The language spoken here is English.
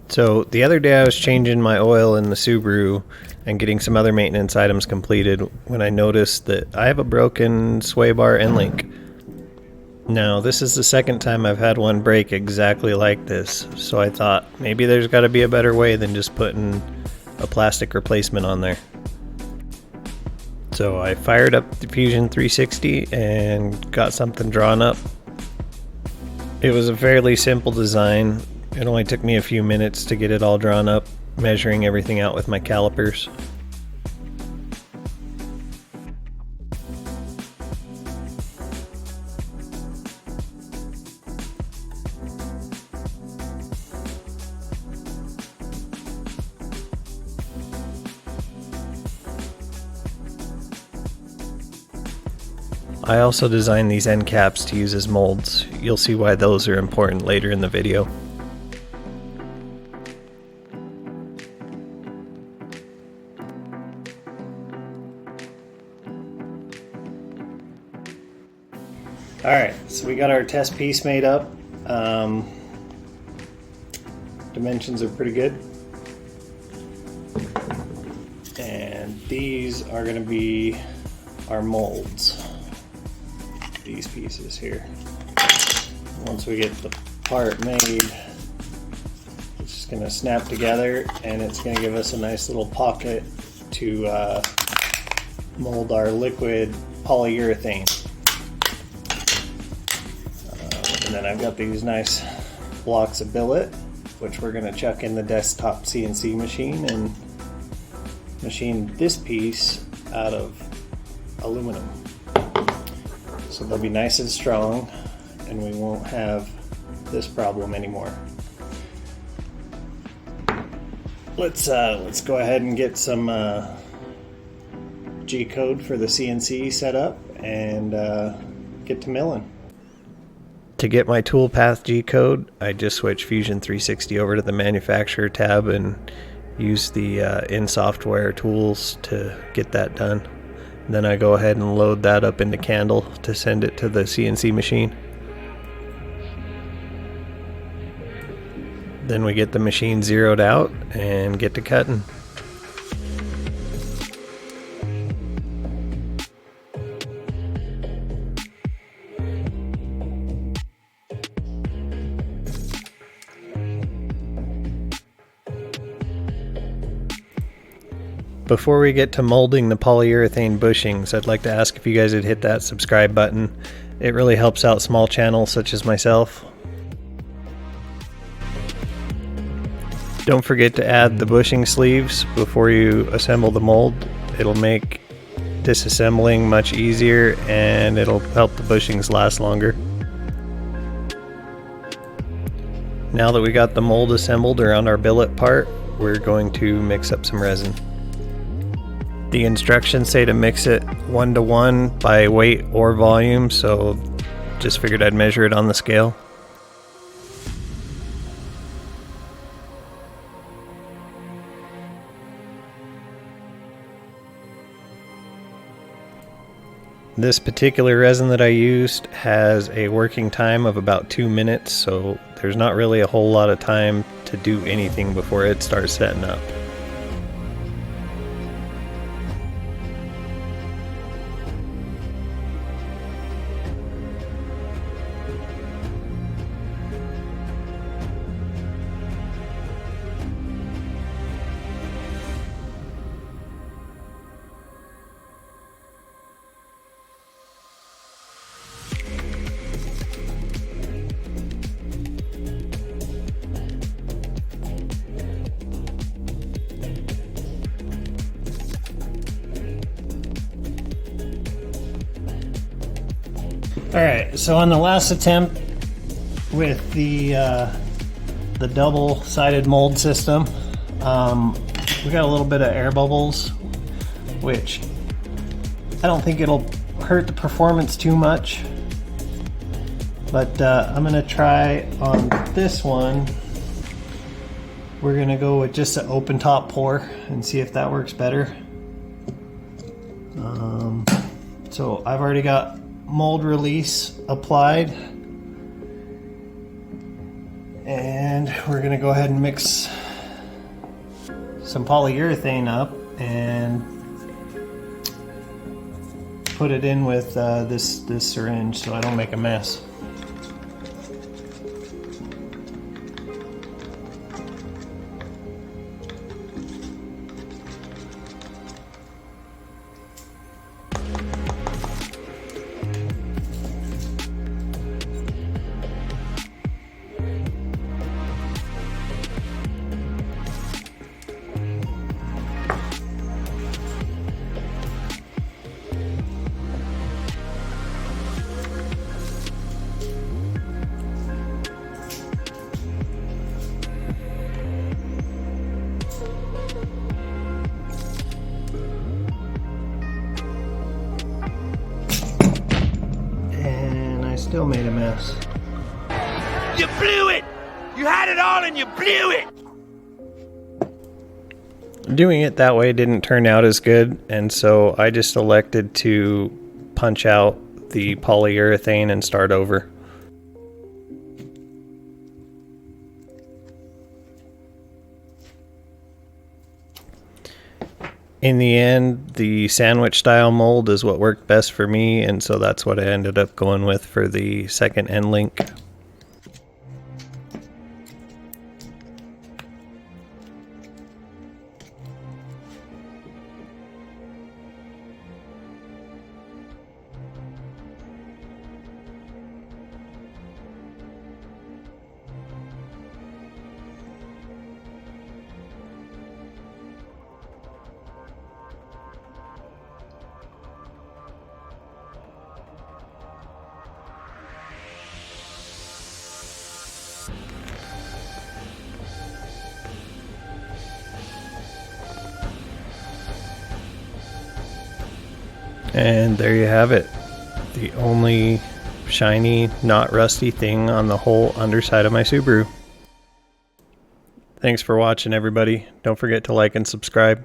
So the other day I was changing my oil in the Subaru and getting some other maintenance items completed when I noticed that I have a broken sway bar end link. Now this is the second time I've had one break exactly like this, so I thought maybe there's got to be a better way than just putting a plastic replacement on there. So I fired up the Fusion 360 and got something drawn up. It was a fairly simple design. It only took me a few minutes to get it all drawn up, measuring everything out with my calipers. I also designed these end caps to use as molds. You'll see why those are important later in the video. Alright, so we got our test piece made up. Dimensions are pretty good. And these are going to be our molds. These pieces here. Once we get the part made, it's just going to snap together and it's going to give us a nice little pocket to mold our liquid polyurethane. And then I've got these nice blocks of billet, which we're going to chuck in the desktop CNC machine and machine this piece out of aluminum. So they'll be nice and strong and we won't have this problem anymore. Let's go ahead and get some G-code for the CNC set up and get to milling. To get my toolpath G-code, I just switched Fusion 360 over to the manufacturer tab and use the in-software tools to get that done. Then I go ahead and load that up into Candle to send it to the CNC machine. Then we get the machine zeroed out and get to cutting. Before we get to molding the polyurethane bushings, I'd like to ask if you guys would hit that subscribe button. It really helps out small channels such as myself. Don't forget to add the bushing sleeves before you assemble the mold. It'll make disassembling much easier and it'll help the bushings last longer. Now that we got the mold assembled around our billet part, we're going to mix up some resin. The instructions say to mix it 1:1 by weight or volume, so just figured I'd measure it on the scale. This particular resin that I used has a working time of about 2 minutes, so there's not really a whole lot of time to do anything before it starts setting up. Alright, so on the last attempt with the double-sided mold system, we got a little bit of air bubbles, which I don't think it'll hurt the performance too much, but I'm going to try on this one. We're going to go with just an open top pour and see if that works better. So I've already got mold release applied, and And we're gonna go ahead and mix some polyurethane up and put it in with this syringe so I don't make a mess. Still made a mess. You blew it! You had it all and you blew it! Doing it that way didn't turn out as good, and so I just elected to punch out the polyurethane and start over. In the end, the sandwich style mold is what worked best for me, and so that's what I ended up going with for the second end link. And there you have it. The only shiny, not rusty thing on the whole underside of my Subaru. Thanks for watching, everybody. Don't forget to like and subscribe.